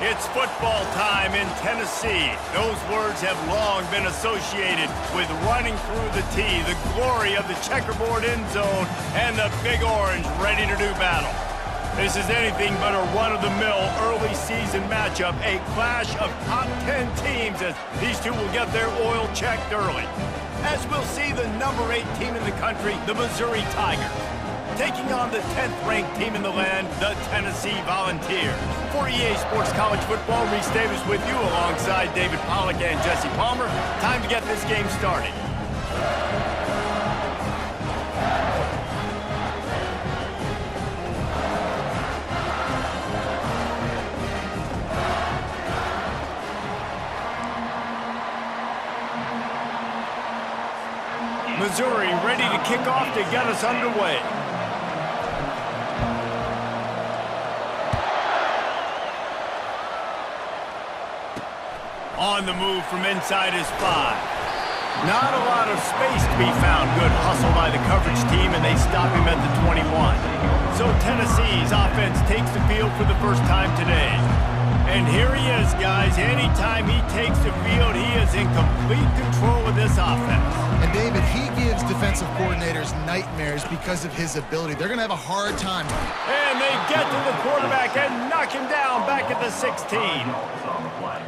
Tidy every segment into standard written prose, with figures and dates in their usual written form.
It's football time in Tennessee. Those words have long been associated with running through the tee, the glory of the checkerboard end zone, and the Big Orange ready to do battle. This is anything but a run-of-the-mill early season matchup, a clash of top 10 teams as these two will get their oil checked early. As we'll see the number 8 team in the country, the Missouri Tigers, taking on the 10th-ranked team in the land, the Tennessee Volunteers. For EA Sports College Football, Reese Davis with you alongside David Pollack and Jesse Palmer. Time to get this game started. Missouri ready to kick off to get us underway. On the move from inside his 5. Not a lot of space to be found. Good hustle by the coverage team, and they stop him at the 21. So Tennessee's offense takes the field for the first time today. And here he is, guys. Anytime he takes the field, he is in complete control of this offense. And David, he gives defensive coordinators nightmares because of his ability. They're going to have a hard time. And they get to the quarterback and knock him down back at the 16.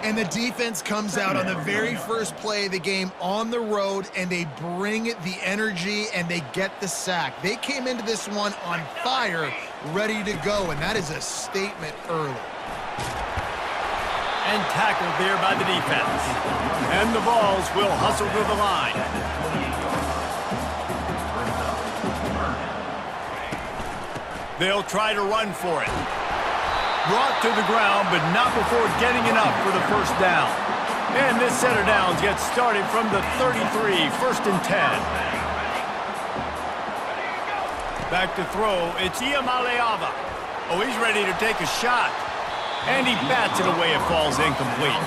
And the defense comes out on the very first play of the game on the road, and they bring the energy, and they get the sack. They came into this one on fire, ready to go, and that is a statement early. And tackled there by the defense. And the Vols will hustle to the line. They'll try to run for it. Brought to the ground, but not before getting enough for the first down. And this set of downs gets started from the 33, 1st and 10. Back to throw, it's Iamaleava. Oh, he's ready to take a shot. And he bats it away, it falls incomplete.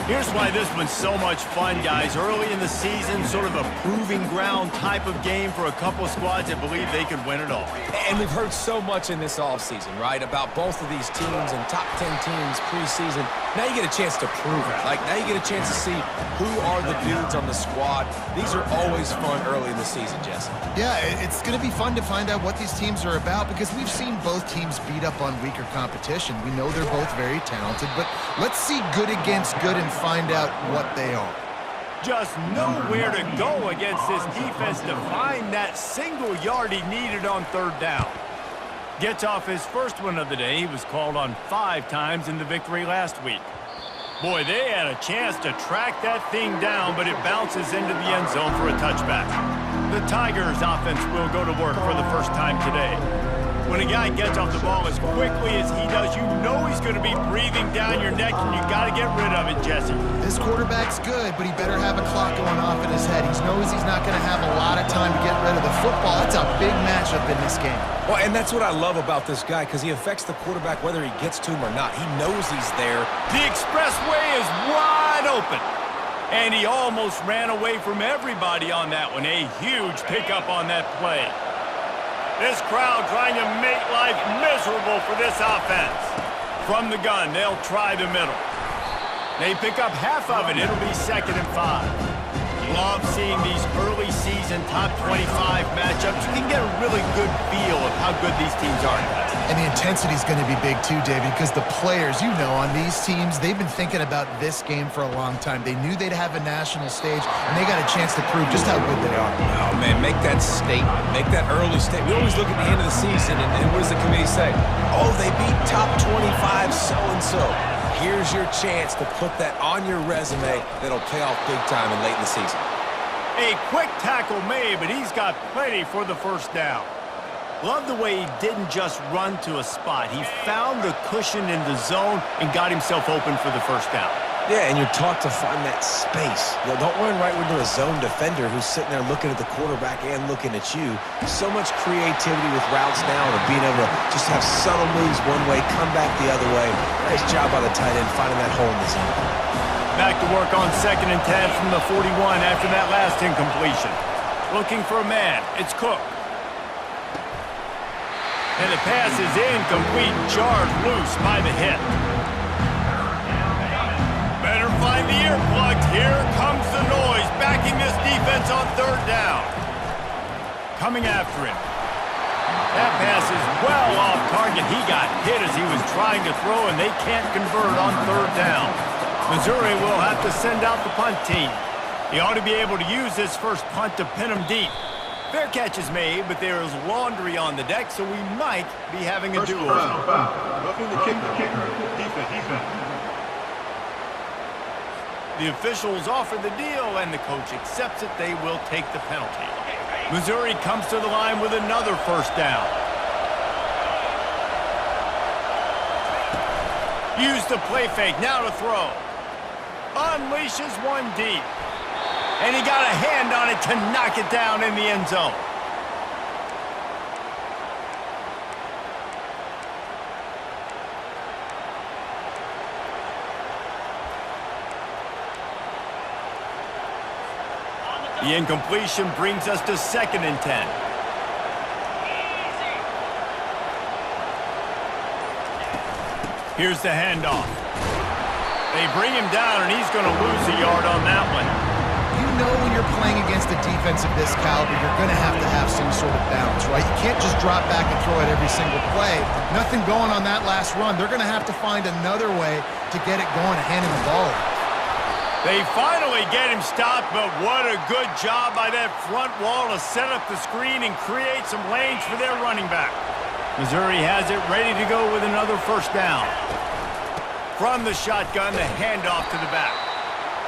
Here's why this one's so much fun, guys. Early in the season, sort of a proving ground type of game for a couple of squads that believe they could win it all. And we've heard so much in this offseason, right, about both of these teams and top 10 teams preseason. Now you get a chance to prove it. Like, now you get a chance to see who are the dudes on the squad. These are always fun early in the season, Jesse. Yeah, it's going to be fun to find out what these teams are about because we've seen both teams beat up on weaker competition. We know they're both very talented, but let's see good against good and find out what they are. Just nowhere to go against this defense to find that single yard he needed on 3rd down. Gets off his first one of the day. He was called on 5 times in the victory last week. Boy, they had a chance to track that thing down, but it bounces into the end zone for a touchback. The Tigers offense will go to work for the first time today. When a guy gets off the ball as quickly as he does, you know he's going to be breathing down your neck, and you got to get rid of it, Jesse. This quarterback's good, but he better have a clock going off in his head. He knows he's not going to have a lot of time to get rid of the football. That's a big matchup in this game. Well, and that's what I love about this guy because he affects the quarterback whether he gets to him or not. He knows he's there. The expressway is wide open. And he almost ran away from everybody on that one. A huge pickup on that play. This crowd trying to make life miserable for this offense. From the gun, they'll try the middle. They pick up half of it. It'll be 2nd and 5. Love seeing these early season top 25 matchups. You can get a really good feel of how good these teams are. And the intensity is going to be big too, David, because the players, you know, on these teams, they've been thinking about this game for a long time. They knew they'd have a national stage, and they got a chance to prove just how good they are. Oh, man, make that statement. Make that early statement. We always look at the end of the season, and what does the committee say? Oh, they beat top 25 so-and-so. Here's your chance to put that on your resume that'll pay off big time and late in the season. A quick tackle made, but he's got plenty for the first down. Love the way he didn't just run to a spot. He found the cushion in the zone and got himself open for the first down. Yeah, and you're taught to find that space. You know, don't run right into a zone defender who's sitting there looking at the quarterback and looking at you. So much creativity with routes now and being able to just have subtle moves one way, come back the other way. Nice job by the tight end finding that hole in the zone. Back to work on 2nd and 10 from the 41 after that last incompletion. Looking for a man. It's Cook. And the pass is incomplete, jarred loose by the hit. the earplugs. Here comes the noise, backing this defense on third down. Coming after him. That pass is well off target. He got hit as he was trying to throw, and they can't convert on third down. Missouri will have to send out the punt team. He ought to be able to use this first punt to pin him deep. Fair catch is made, but there is laundry on the deck, so we might be having a do-over. Roughing the kicker. Defense. The officials offer the deal, and the coach accepts it. They will take the penalty. Missouri comes to the line with another first down. Use the play fake, now to throw. Unleashes one deep. And he got a hand on it to knock it down in the end zone. The incompletion brings us to 2nd and 10. Here's the handoff. They bring him down, and he's going to lose a yard on that one. You know when you're playing against a defense of this caliber, you're going to have some sort of balance, right? You can't just drop back and throw it every single play. Nothing going on that last run. They're going to have to find another way to get it going and hand him the ball. They finally get him stopped, but what a good job by that front wall to set up the screen and create some lanes for their running back. Missouri has it ready to go with another first down. From the shotgun, the handoff to the back.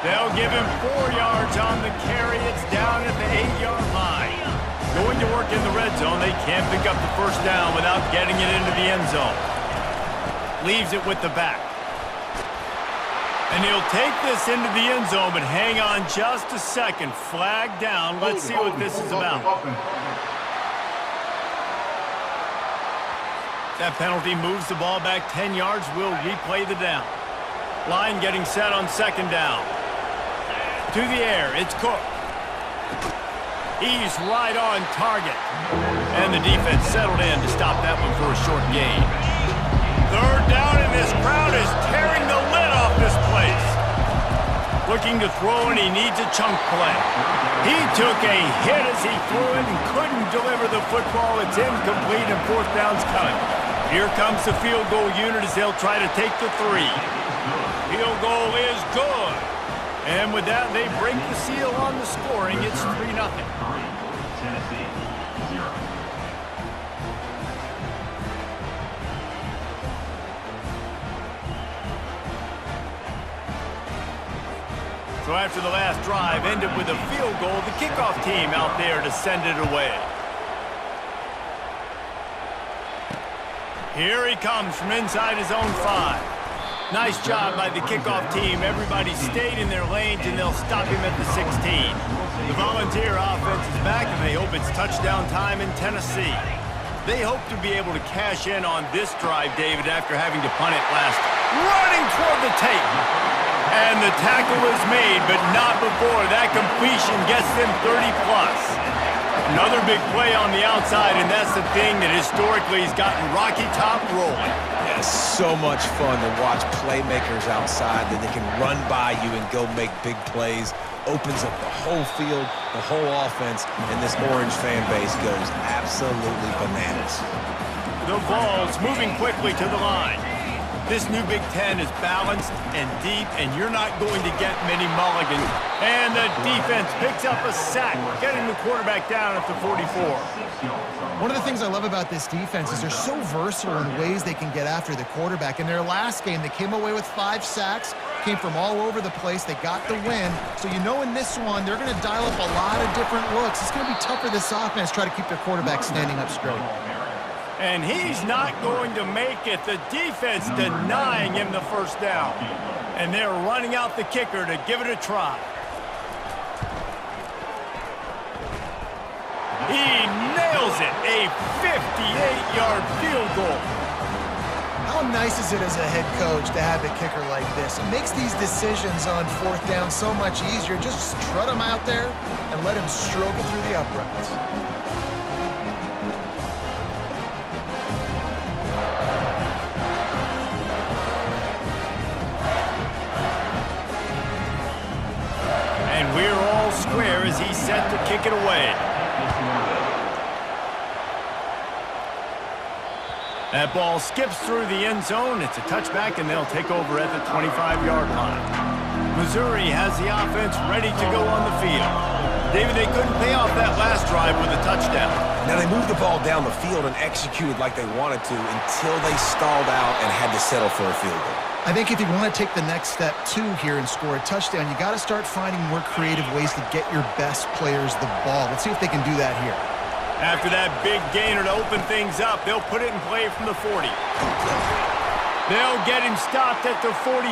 They'll give him 4 yards on the carry. It's down at the 8-yard line. Going to work in the red zone. They can't pick up the first down without getting it into the end zone. Leaves it with the back. And he'll take this into the end zone, but hang on just a second. Flag down. Let's see what this is about. That penalty moves the ball back 10 yards. We'll replay the down. Line getting set on 2nd down. To the air, it's Cook. He's right on target. And the defense settled in to stop that one for a short gain. 3rd down, and this crowd is tearing the lid off this place. Looking to throw, and he needs a chunk play. He took a hit as he threw it and couldn't deliver the football. It's incomplete, and 4th down's coming. Here comes the field goal unit as they'll try to take the 3. Field goal is good. And with that, they break the seal on the scoring. It's 3-0. Tennessee, 0. So after the last drive ended with a field goal, the kickoff team out there to send it away. Here he comes from inside his own 5. Nice job by the kickoff team. Everybody stayed in their lanes, and they'll stop him at the 16. The Volunteer offense is back, and they hope it's touchdown time in Tennessee. They hope to be able to cash in on this drive, David, after having to punt it last. Running toward the tape. And the tackle is made, but not before that completion gets them 30+. Another big play on the outside, and that's the thing that historically has gotten Rocky Top rolling. Yeah, so much fun to watch playmakers outside that they can run by you and go make big plays. Opens up the whole field, the whole offense, and this Orange fan base goes absolutely bananas. The Vols moving quickly to the line. This new Big Ten is balanced and deep, and you're not going to get many mulligans. And the defense picks up a sack, getting the quarterback down at the 44. One of the things I love about this defense is they're so versatile in ways they can get after the quarterback. In their last game, they came away with 5 sacks, came from all over the place. They got the win. So you know in this one, they're going to dial up a lot of different looks. It's going to be tough for this offense to try to keep their quarterback standing up straight. And he's not going to make it. The defense denying him the first down. And they're running out the kicker to give it a try. He nails it. A 58-yard field goal. How nice is it as a head coach to have a kicker like this? It makes these decisions on 4th down so much easier. Just strut him out there and let him stroke it through the uprights. That ball skips through the end zone. It's a touchback, and they'll take over at the 25-yard line. Missouri has the offense ready to go on the field. David, they couldn't pay off that last drive with a touchdown. Now, they moved the ball down the field and executed like they wanted to until they stalled out and had to settle for a field goal. I think if you want to take the next step, too, here and score a touchdown, you got to start finding more creative ways to get your best players the ball. Let's see if they can do that here. After that big gainer to open things up, they'll put it in play from the 40. They'll get him stopped at the 45,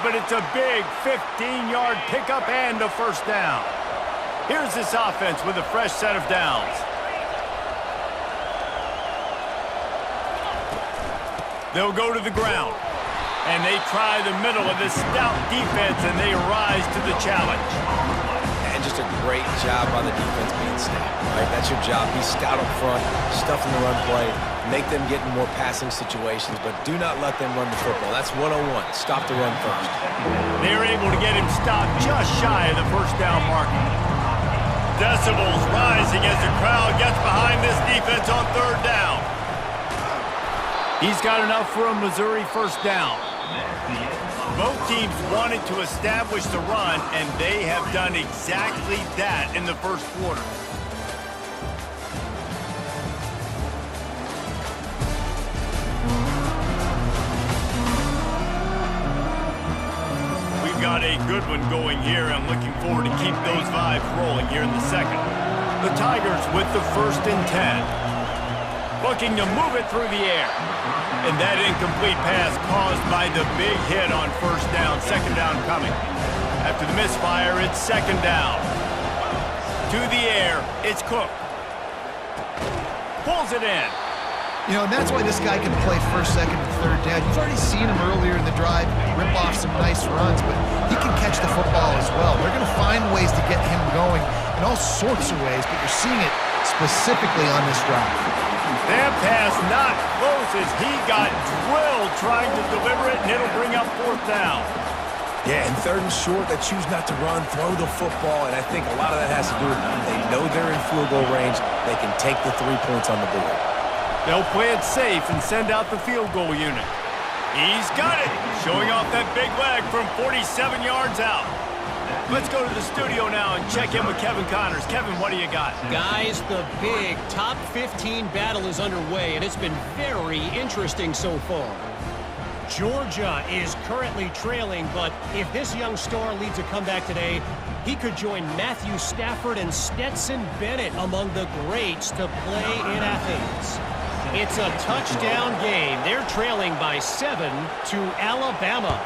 but it's a big 15-yard pickup and a first down. Here's this offense with a fresh set of downs. They'll go to the ground. And they try the middle of this stout defense, and they rise to the challenge. And just a great job by the defense being stout. Right? That's your job. Be stout up front, stuff in the run play, make them get in more passing situations, but do not let them run the football. That's 101. Stop the run first. They're able to get him stopped just shy of the first down marker. Decibels rising as the crowd gets behind this defense on third down. He's got enough for a Missouri first down. Both teams wanted to establish the run, and they have done exactly that in the first quarter. We've got a good one going here. I'm looking forward to keep those vibes rolling here in the second. The Tigers with the 1st and 10. Looking to move it through the air. And that incomplete pass caused by the big hit on first down. Second down coming. After the misfire, it's second down. To the air, it's Cook. Pulls it in. You know, and that's why this guy can play first, second, and third down. You've already seen him earlier in the drive rip off some nice runs, but he can catch the football as well. They're going to find ways to get him going in all sorts of ways, but you're seeing it specifically on this drive. That pass not close as he got drilled trying to deliver it, and it'll bring up fourth down. Yeah, and third and short, they choose not to run, throw the football, and I think a lot of that has to do with they know they're in field goal range. They can take the 3 points on the board. They'll play it safe and send out the field goal unit. He's got it, showing off that big leg from 47 yards out. Let's go to the studio now and check in with Kevin Connors. Kevin, what do you got? Guys, the big top 15 battle is underway, and it's been very interesting so far. Georgia is currently trailing, but if this young star leads a comeback today, he could join Matthew Stafford and Stetson Bennett among the greats to play in Athens. It's a touchdown game. They're trailing by 7 to Alabama.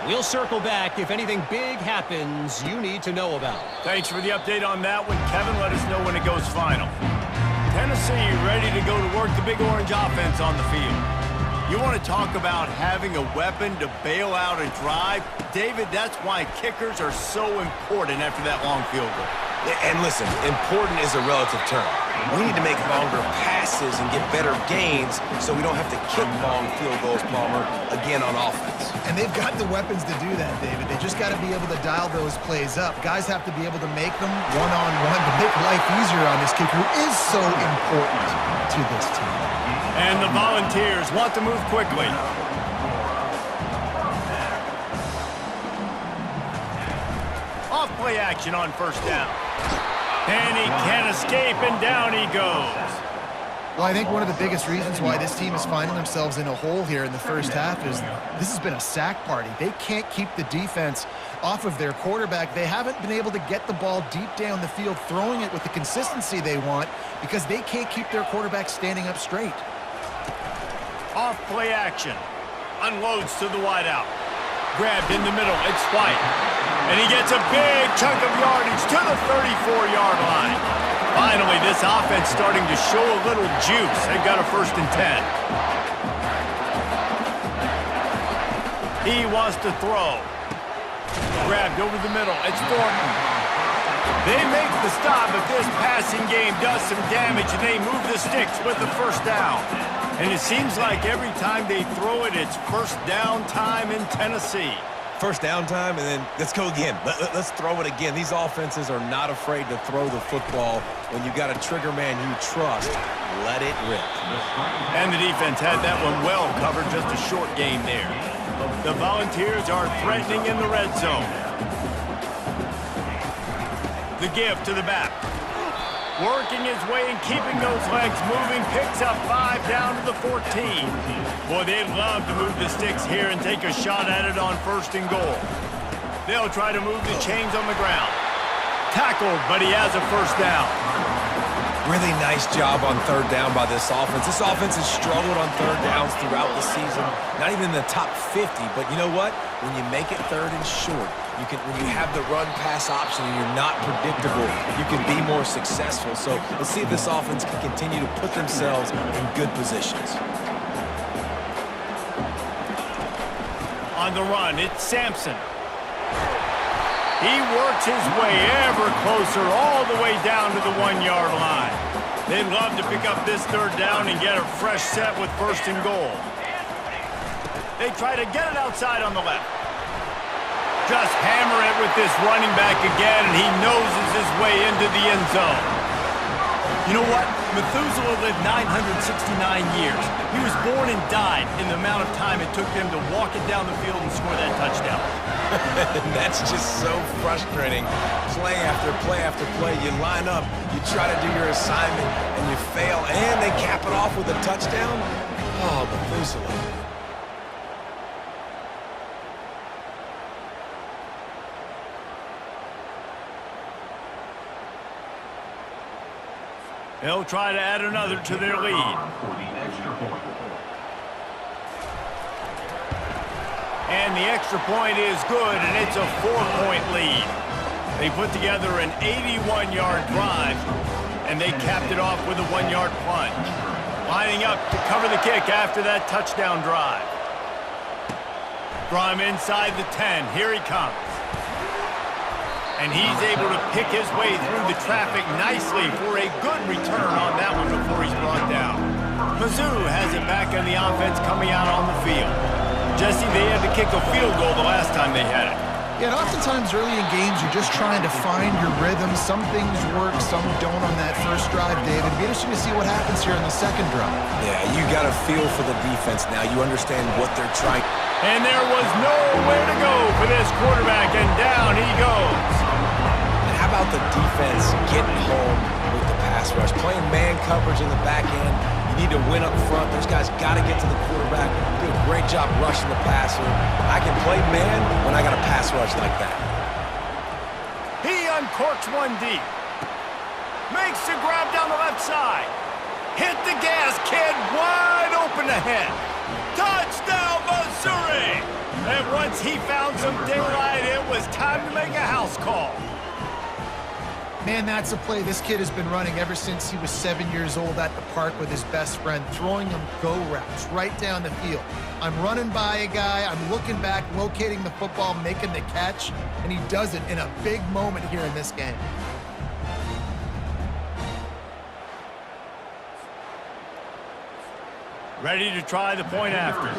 We'll circle back if anything big happens you need to know about. Thanks for the update on that one, Kevin. Let us know when it goes final. Tennessee ready to go to work the Big Orange offense on the field. You want to talk about having a weapon to bail out a drive? David, that's why kickers are so important after that long field goal. And listen, important is a relative term. We need to make longer passes and get better gains so we don't have to kick long field goals, Palmer, again on offense. And they've got the weapons to do that, David. They just got to be able to dial those plays up. Guys have to be able to make them one-on-one to make life easier on this kicker, who is so important to this team. And the Volunteers want to move quickly. Off play action on first down. And he can't escape, and down he goes. Well, I think one of the biggest reasons why this team is finding themselves in a hole here in the first half is this has been a sack party. They can't keep the defense off of their quarterback. They haven't been able to get the ball deep down the field, throwing it with the consistency they want because they can't keep their quarterback standing up straight. Off play action. Unloads to the wideout. Grabbed in the middle. It's White. And he gets a big chunk of yardage to the 34-yard line. Finally, this offense starting to show a little juice. They've got a 1st and 10. He wants to throw. Grabbed over the middle. It's Thornton. They make the stop, but this passing game does some damage, and they move the sticks with the first down. And it seems like every time they throw it, it's first down time in Tennessee. First down time, and then let's go again. Let's throw it again. These offenses are not afraid to throw the football. When you got a trigger man you trust, let it rip. And the defense had that one well covered, just a short game there. The Volunteers are threatening in the red zone. The give to the back. Working his way and keeping those legs moving, picks up 5 down to the 14. Boy, they'd love to move the sticks here and take a shot at it on 1st and goal. They'll try to move the chains on the ground. Tackled, but he has a 1st down. Really nice job on 3rd down by this offense. This offense has struggled on 3rd downs throughout the season. Not even in the top 50, but you know what? When you make it 3rd and short, when you have the run-pass option and you're not predictable, you can be more successful. So let's see if this offense can continue to put themselves in good positions. On the run, it's Sampson. He works his way ever closer all the way down to the 1-yard line. They'd love to pick up this 3rd down and get a fresh set with 1st and goal. They try to get it outside on the left. Just hammer it with this running back again, and he noses his way into the end zone. You know what? Methuselah lived 969 years. He was born and died in the amount of time it took them to walk it down the field and score that touchdown. That's just so frustrating. Play after play after play. You line up, you try to do your assignment, and you fail, and they cap it off with a touchdown? Oh, Methuselah. They'll try to add another to their lead. And the extra point is good, and it's a 4-point lead. They put together an 81-yard drive, and they capped it off with a 1-yard plunge. Lining up to cover the kick after that touchdown drive. From inside the 10, here he comes. And he's able to pick his way through the traffic nicely for a good return on that one before he's brought down. Mizzou has it back on the offense coming out on the field. Jesse, they had to kick a field goal the last time they had it. Yeah, and oftentimes early in games, you're just trying to find your rhythm. Some things work, some don't on that first drive, David. It'll be interesting to see what happens here in the second drive. Yeah, you got a feel for the defense now. You understand what they're trying. And there was nowhere to go for this quarterback, and down he goes. How about the defense getting home with the pass rush? Playing man coverage in the back end. You need to win up front. Those guys got to get to the quarterback. Do a great job rushing the passer. I can play man when I got a pass rush like that. He uncorks one deep. Makes the grab down the left side. Hit the gas, kid. Wide open ahead. Touchdown, Missouri! And once he found some daylight, it was time to make a house call. Man, that's a play this kid has been running ever since he was 7 years old at the park with his best friend, throwing him go routes right down the field. I'm running by a guy, I'm looking back, locating the football, making the catch, and he does it in a big moment here in this game. Ready to try the point after.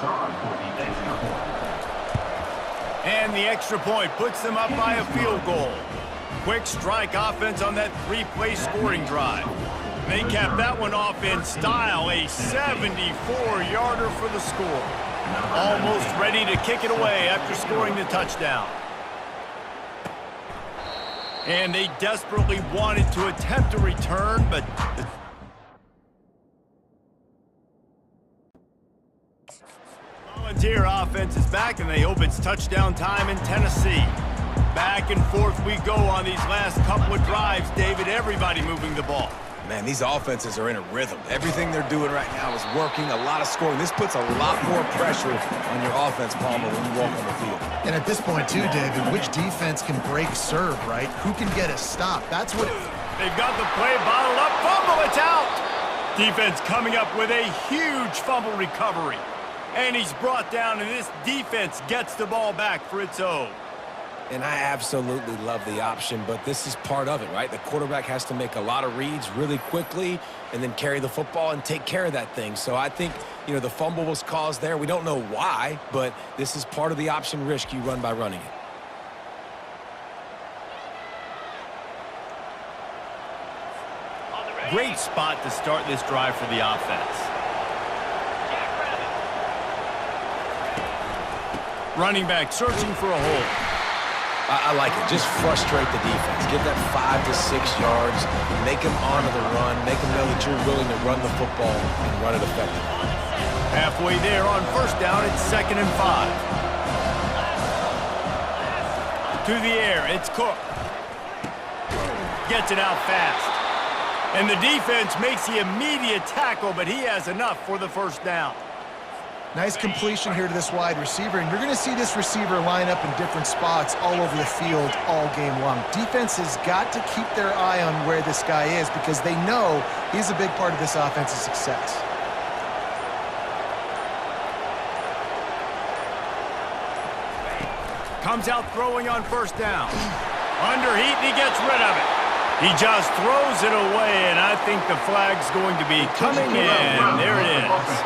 And the extra point puts them up by a field goal. Quick strike offense on that 3-play scoring drive. They capped that one off in style, a 74-yarder for the score. Almost ready to kick it away after scoring the touchdown. And they desperately wanted to attempt a return, but the Volunteer offense is back, and they hope it's touchdown time in Tennessee. Back and forth we go on these last couple of drives, David. Everybody moving the ball. Man, these offenses are in a rhythm. Everything they're doing right now is working, a lot of scoring. This puts a lot more pressure on your offense, Palmer, when you walk on the field. And at this point, too, David, which defense can break serve, right? Who can get a stop? That's what... They've got the play bottled up. Fumble, it's out! Defense coming up with a huge fumble recovery. And he's brought down, and this defense gets the ball back for its own. And I absolutely love the option, but this is part of it, right? The quarterback has to make a lot of reads really quickly and then carry the football and take care of that thing. So I think You know, the fumble was caused there. We don't know why, but this is part of the option risk you run by running it. Great spot to start this drive for the offense. Running back searching for a hole. I like it. Just frustrate the defense. Give that 5 to 6 yards. Make them honor the run. Make them know that you're willing to run the football and run it effectively. Halfway there on first down, it's 2nd and 5. To the air, it's Cook. Gets it out fast. And the defense makes the immediate tackle, but he has enough for the first down. Nice completion here to this wide receiver, and you're going to see this receiver line up in different spots all over the field all game long. Defense has got to keep their eye on where this guy is because they know he's a big part of this offense's success. Comes out throwing on first down. Under heat, and he gets rid of it. He just throws it away, and I think the flag's going to be coming in. There it is.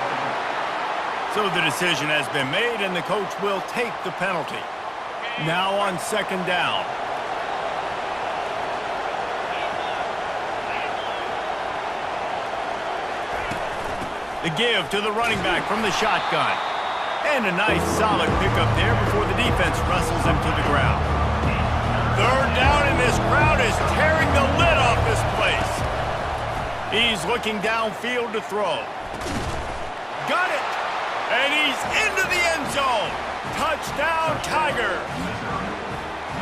So the decision has been made, and the coach will take the penalty. Now on 2nd down. The give to the running back from the shotgun. And a nice solid pickup there before the defense wrestles him to the ground. 3rd down, and this crowd is tearing the lid off this place. He's looking downfield to throw. Got it! And he's into the end zone. Touchdown, Tigers.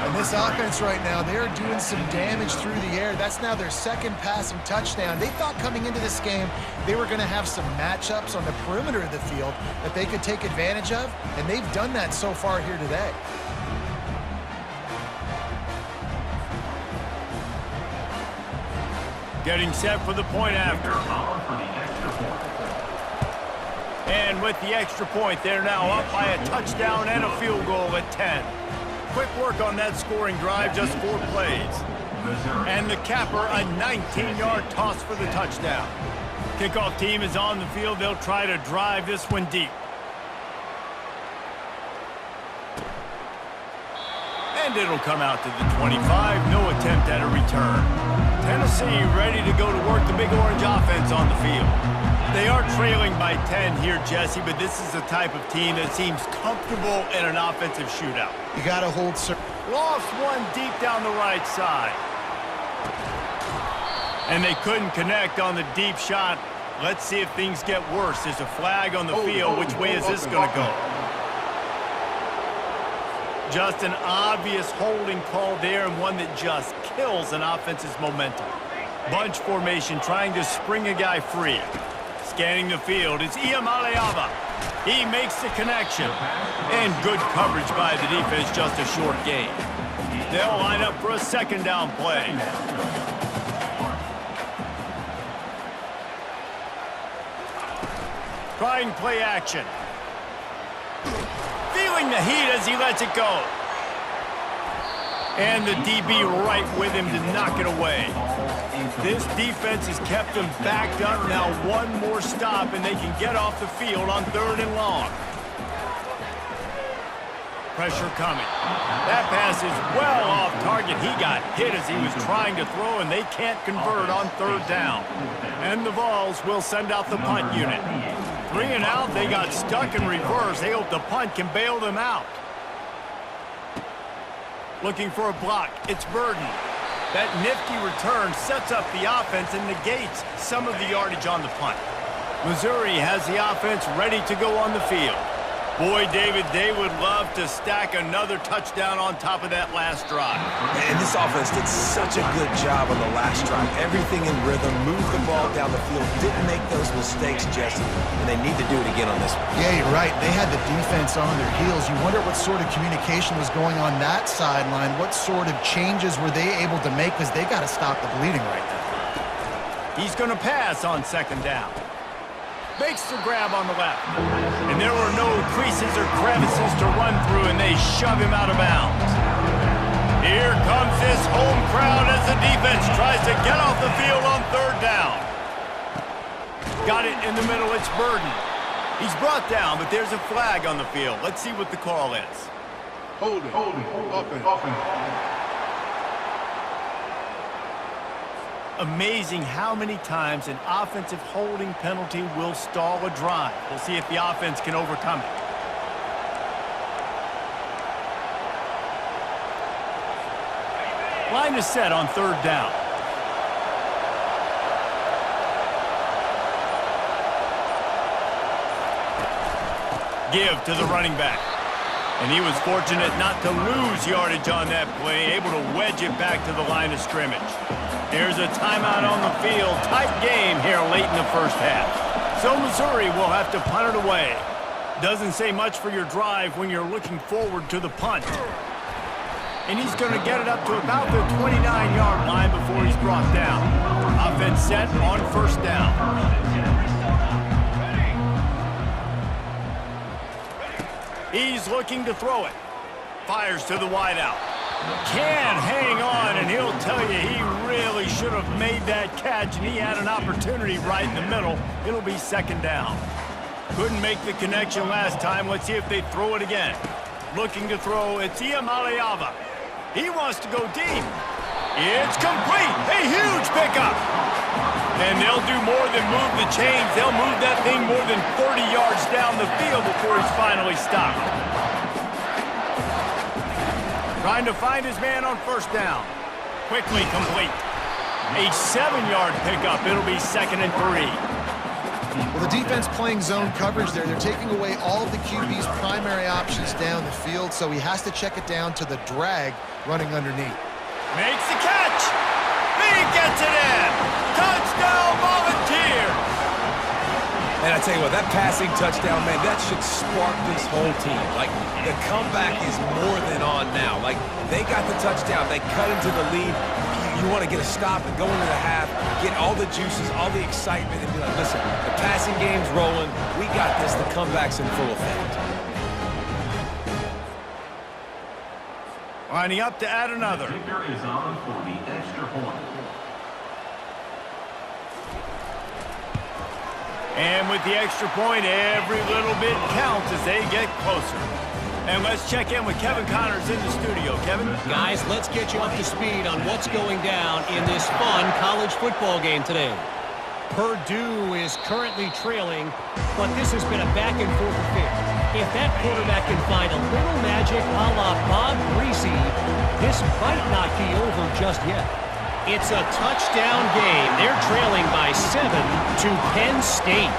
And this offense right now, they're doing some damage through the air. That's now their 2nd passing touchdown. They thought coming into this game they were going to have some matchups on the perimeter of the field that they could take advantage of, and they've done that so far here today. Getting set for the point after. And with the extra point, they're now up by a touchdown and a field goal at 10. Quick work on that scoring drive, just 4 plays. And the capper, a 19-yard toss for the touchdown. Kickoff team is on the field. They'll try to drive this one deep. And it'll come out to the 25. No attempt at a return. Tennessee ready to go to work the Big Orange offense on the field. They are trailing by 10 here, Jesse, but this is the type of team that seems comfortable in an offensive shootout. You got to hold... Lost one deep down the right side. And they couldn't connect on the deep shot. Let's see if things get worse. There's a flag on the field. Which way is this going to go? Just an obvious holding call there, and one that just kills an offense's momentum. Bunch formation trying to spring a guy free. Scanning the field, it's Iamaleava. He makes the connection. And good coverage by the defense, just a short gain. They'll line up for a 2nd down play. Trying play action. Feeling the heat as he lets it go. And the DB right with him to knock it away. This defense has kept them backed up. Now one more stop, and they can get off the field on 3rd and long. Pressure coming. That pass is well off target. He got hit as he was trying to throw, and they can't convert on 3rd down. And the Vols will send out the punt unit. 3 and out, they got stuck in reverse. They hope the punt can bail them out. Looking for a block. It's Burden. That nifty return sets up the offense and negates some of the yardage on the punt. Missouri has the offense ready to go on the field. Boy, David, they would love to stack another touchdown on top of that last drive. And this offense did such a good job on the last drive. Everything in rhythm, moved the ball down the field, didn't make those mistakes, Jesse, and they need to do it again on this one. Yeah, you're right. They had the defense on their heels. You wonder what sort of communication was going on that sideline. What sort of changes were they able to make, because they got to stop the bleeding right now. He's going to pass on 2nd down. Makes the grab on the left. And there were no creases or crevices to run through, and they shove him out of bounds. Here comes this home crowd as the defense tries to get off the field on 3rd down. Got it in the middle, it's Burden. He's brought down, but there's a flag on the field. Let's see what the call is. Holding, offense. Amazing how many times an offensive holding penalty will stall a drive. We'll see if the offense can overcome it. Line is set on third down. Give to the running back. And he was fortunate not to lose yardage on that play, able to wedge it back to the line of scrimmage. Here's a timeout on the field. Tight game here late in the first half. So Missouri will have to punt it away. Doesn't say much for your drive when you're looking forward to the punt. And he's going to get it up to about the 29-yard line before he's brought down. Offense set on first down. He's looking to throw it. Fires to the wideout. Can't hang on, and he'll tell you he really should have made that catch, and he had an opportunity right in the middle. It'll be second down. Couldn't make the connection last time. Let's see if they throw it again. Looking to throw, it's Iamaleava. He wants to go deep. It's complete. A huge pickup. And they'll do more than move the chains. They'll move that thing more than 40 yards down the field before he's finally stopped. Trying to find his man on first down. Quickly complete. A 7-yard pickup. It'll be 2nd and 3. Well, the defense playing zone coverage there. They're taking away all of the QB's primary options down the field, so he has to check it down to the drag running underneath. Makes the catch. He gets it in. Touchdown, Volunteers. And I tell you what, that passing touchdown, man, that should spark this whole team. Like, the comeback is more than on now. Like, they got the touchdown. They cut into the lead. You want to get a stop and go into the half, get all the juices, all the excitement, and be like, listen, the passing game's rolling. We got this. The comeback's in full effect. Lining up to add another. Kicker is on for the extra point. And with the extra point, every little bit counts as they get closer. And let's check in with Kevin Connors in the studio. Kevin? Guys, let's get you up to speed on what's going down in this fun college football game today. Purdue is currently trailing, but this has been a back-and-forth affair. If that quarterback can find a little magic a la Bob Greasy, this might not be over just yet. It's a touchdown game. They're trailing by 7 to Penn State.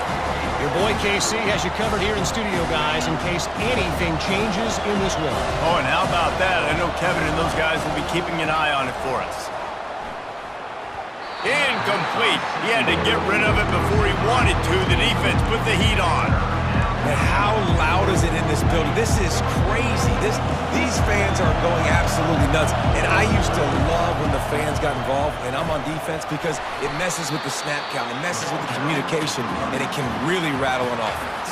Your boy KC has you covered here in studio, guys, in case anything changes in this one. Oh, and how about that? I know Kevin and those guys will be keeping an eye on it for us. Incomplete. He had to get rid of it before he wanted to. The defense put the heat on. And how loud is it in this building? This is crazy. These fans are going absolutely nuts. And I used to love when the fans got involved, and I'm on defense, because it messes with the snap count, it messes with the communication, and it can really rattle an offense.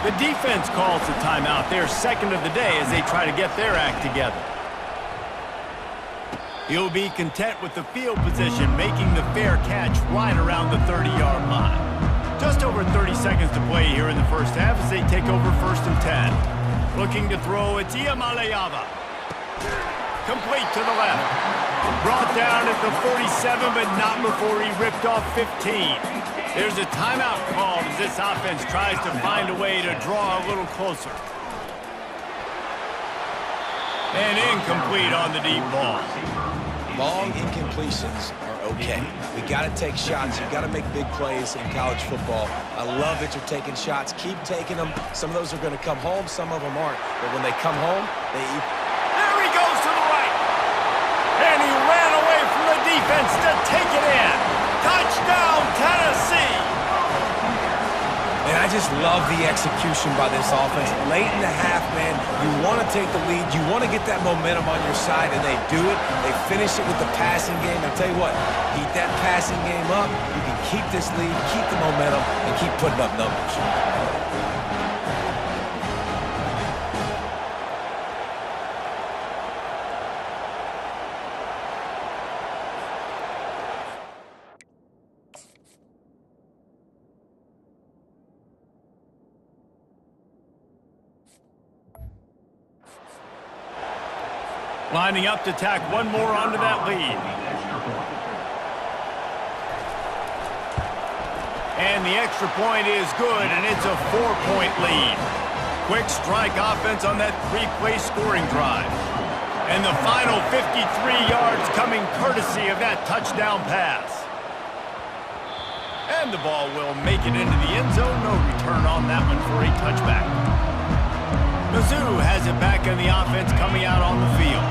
The defense calls the timeout. They're second of the day as they try to get their act together. He'll be content with the field position, making the fair catch right around the 30-yard line. Just over 30 seconds to play here in the first half as they take over 1st and 10. Looking to throw, it's Iamaleava. Complete to the left. Brought down at the 47, but not before he ripped off 15. There's a timeout called as this offense tries to find a way to draw a little closer. And incomplete on the deep ball. Long incompletions are okay. We got to take shots. You got to make big plays in college football. I love that you're taking shots. Keep taking them. Some of those are going to come home. Some of them aren't. But when they come home, There he goes to the right. And he ran away from the defense to take it in. Touchdown, Tennessee. And I just love the execution by this offense. Late in the half, man, you want to take the lead. You want to get that momentum on your side, and they do it. They finish it with the passing game. I'll tell you what, keep that passing game up. You can keep this lead, keep the momentum, and keep putting up numbers. Lining up to tack one more onto that lead. And the extra point is good, and it's a 4-point lead. Quick strike offense on that 3-play scoring drive. And the final 53 yards coming courtesy of that touchdown pass. And the ball will make it into the end zone. No return on that one for a touchback. Mizzou has it back in the offense coming out on the field.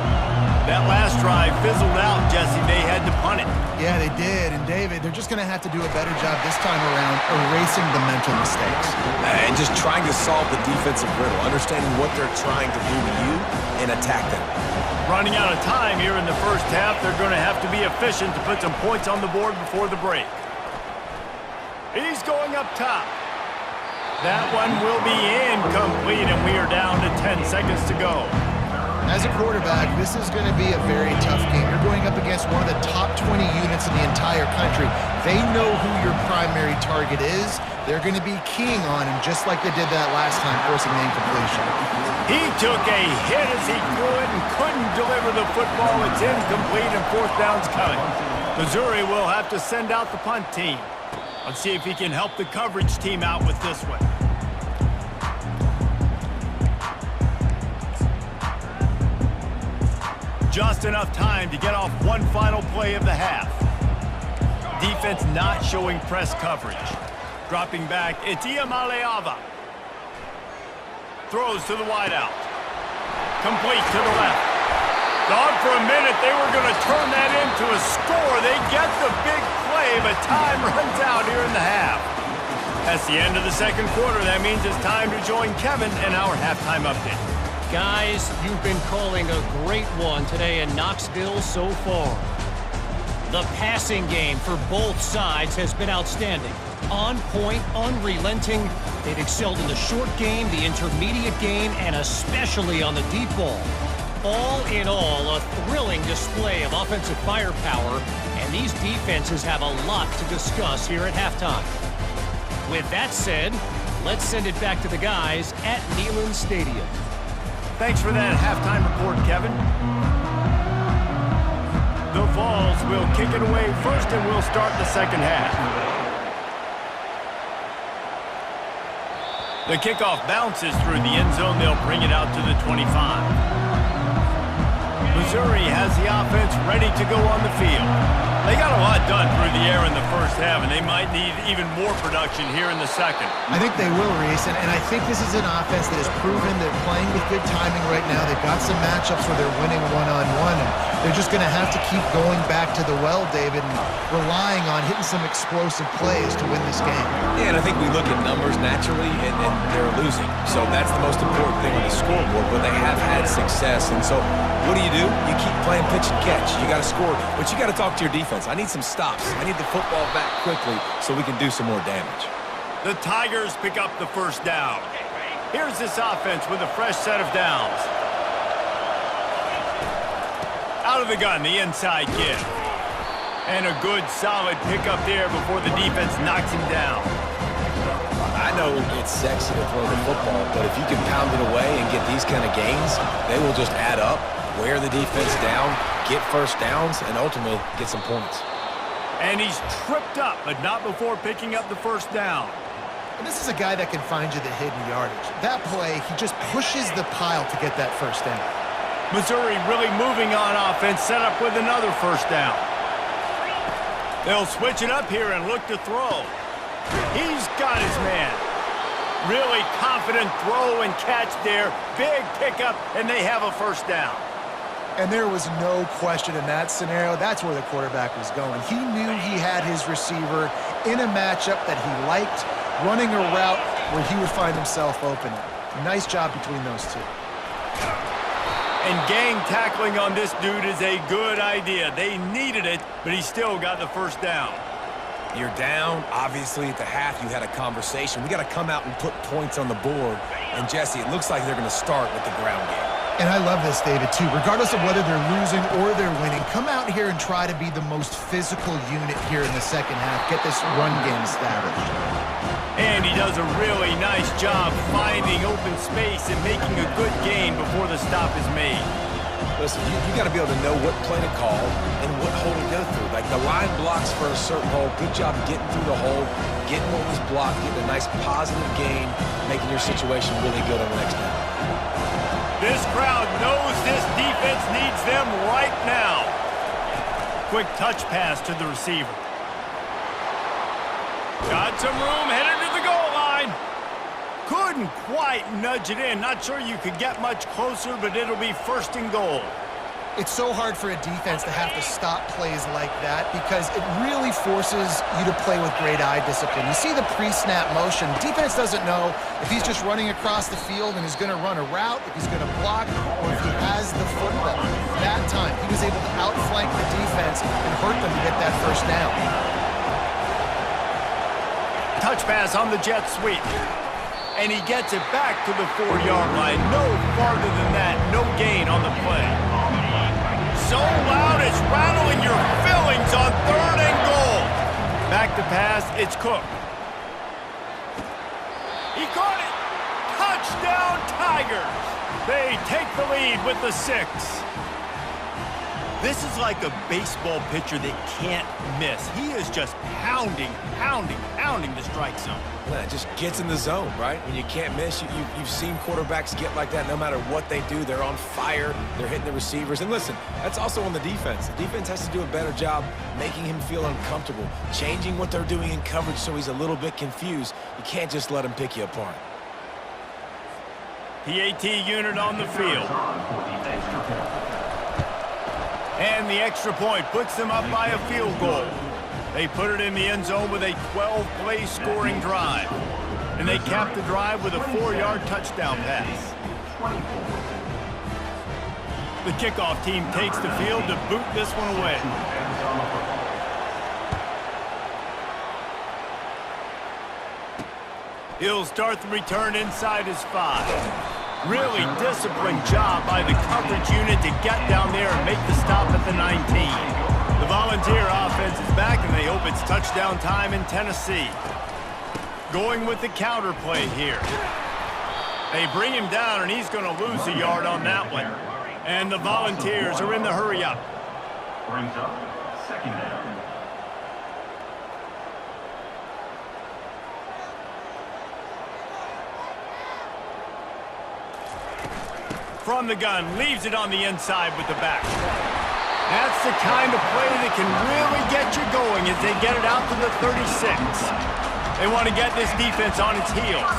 That last drive fizzled out, Jesse. They had to punt it. Yeah, they did. And, David, they're just going to have to do a better job this time around erasing the mental mistakes. And just trying to solve the defensive riddle, understanding what they're trying to do to you and attack them. Running out of time here in the first half, they're going to have to be efficient to put some points on the board before the break. He's going up top. That one will be incomplete, and we are down to 10 seconds to go. As a quarterback, this is going to be a very tough game. You're going up against one of the top 20 units in the entire country. They know who your primary target is. They're going to be keying on him just like they did that last time, forcing the incompletion. He took a hit as he threw it and couldn't deliver the football. It's incomplete, and fourth down's coming. Missouri will have to send out the punt team. Let's see if he can help the coverage team out with this one. Just enough time to get off one final play of the half. Defense not showing press coverage. Dropping back, it's Iamaleava. Throws to the wideout. Complete to the left. Thought for a minute they were going to turn that into a score. They get the big play, but time runs out here in the half. That's the end of the second quarter. That means it's time to join Kevin in our halftime update. Guys, you've been calling a great one today in Knoxville so far. The passing game for both sides has been outstanding. On point, unrelenting. They've excelled in the short game, the intermediate game, and especially on the deep ball. All in all, a thrilling display of offensive firepower, and these defenses have a lot to discuss here at halftime. With that said, let's send it back to the guys at Neyland Stadium. Thanks for that halftime report, Kevin. The Vols will kick it away first, and we'll start the second half. The kickoff bounces through the end zone. They'll bring it out to the 25. Missouri has the offense ready to go on the field. They got a lot done through the air in the first half, and they might need even more production here in the second. I think they will, Reese, and I think this is an offense that has proven they're playing with good timing right now. They've got some matchups where they're winning one-on-one, and they're just going to have to keep going back to the well, David, and relying on hitting some explosive plays to win this game. Yeah, and I think we look at numbers naturally, and they're losing. So that's the most important thing on the scoreboard, but they have had success. And so what do? You keep playing pitch and catch. You got to score, but you got to talk to your defense. I need some stops. I need the football back quickly so we can do some more damage. The Tigers pick up the first down. Here's this offense with a fresh set of downs. Out of the gun, the inside give. And a good, solid pickup there before the defense knocks him down. I know it's sexy to throw the football, but if you can pound it away and get these kind of gains, they will just add up, wear the defense down, get first downs, and ultimately get some points. And he's tripped up, but not before picking up the first down. And this is a guy that can find you the hidden yardage. That play, he just pushes the pile to get that first down. Missouri really moving on offense, set up with another first down. They'll switch it up here and look to throw. He's got his man. Really confident throw and catch there. Big pickup, and they have a first down. And there was no question in that scenario. That's where the quarterback was going. He knew he had his receiver in a matchup that he liked, running a route where he would find himself open. Nice job between those two. And gang tackling on this dude is a good idea. They needed it, but he still got the first down. You're down. Obviously, at the half, you had a conversation. We got to come out and put points on the board. And, Jesse, it looks like they're going to start with the ground game. And I love this, David, too. Regardless of whether they're losing or they're winning, come out here and try to be the most physical unit here in the second half. Get this run game established. And he does a really nice job finding open space and making a good gain before the stop is made. Listen, you got to be able to know what play to call and what hole to go through. Like the line blocks for a certain hole. Good job getting through the hole, getting what was blocked, getting a nice positive gain, making your situation really good on the next down. This crowd knows this defense needs them right now. Quick touch pass to the receiver. Got some room, headed to the goal line. Couldn't quite nudge it in. Not sure you could get much closer, but it'll be first and goal. It's so hard for a defense to have to stop plays like that because it really forces you to play with great eye discipline. You see the pre-snap motion. Defense doesn't know if he's just running across the field and is going to run a route, if he's going to block, or if he has the football. That time, he was able to outflank the defense and hurt them to get that first down. Touch pass on the jet sweep. And he gets it back to the 4-yard line. No farther than that. No gain on the play. So loud it's rattling your fillings on 3rd and goal. Back to pass. It's Cook. He caught it. Touchdown Tigers. They take the lead with the 6. This is like a baseball pitcher that can't miss. He is just pounding the strike zone. Yeah, it just gets in the zone, right? When you can't miss, you've seen quarterbacks get like that no matter what they do. They're on fire. They're hitting the receivers. And listen, that's also on the defense. The defense has to do a better job making him feel uncomfortable, changing what they're doing in coverage so he's a little bit confused. You can't just let him pick you apart. PAT unit on the field. And the extra point puts them up by a field goal. They put it in the end zone with a 12-play scoring drive. And they cap the drive with a 4-yard touchdown pass. The kickoff team takes the field to boot this one away. He'll start the return inside his 5. Really disciplined job by the coverage unit to get down there and make the stop at the 19. The Volunteer offense is back, and they hope it's touchdown time in Tennessee. Going with the counter play here. They bring him down, and he's going to lose a yard on that one. And the Volunteers are in the hurry up. Brings up 2nd down. From the gun, leaves it on the inside with the back. That's the kind of play that can really get you going as they get it out to the 36. They want to get this defense on its heels.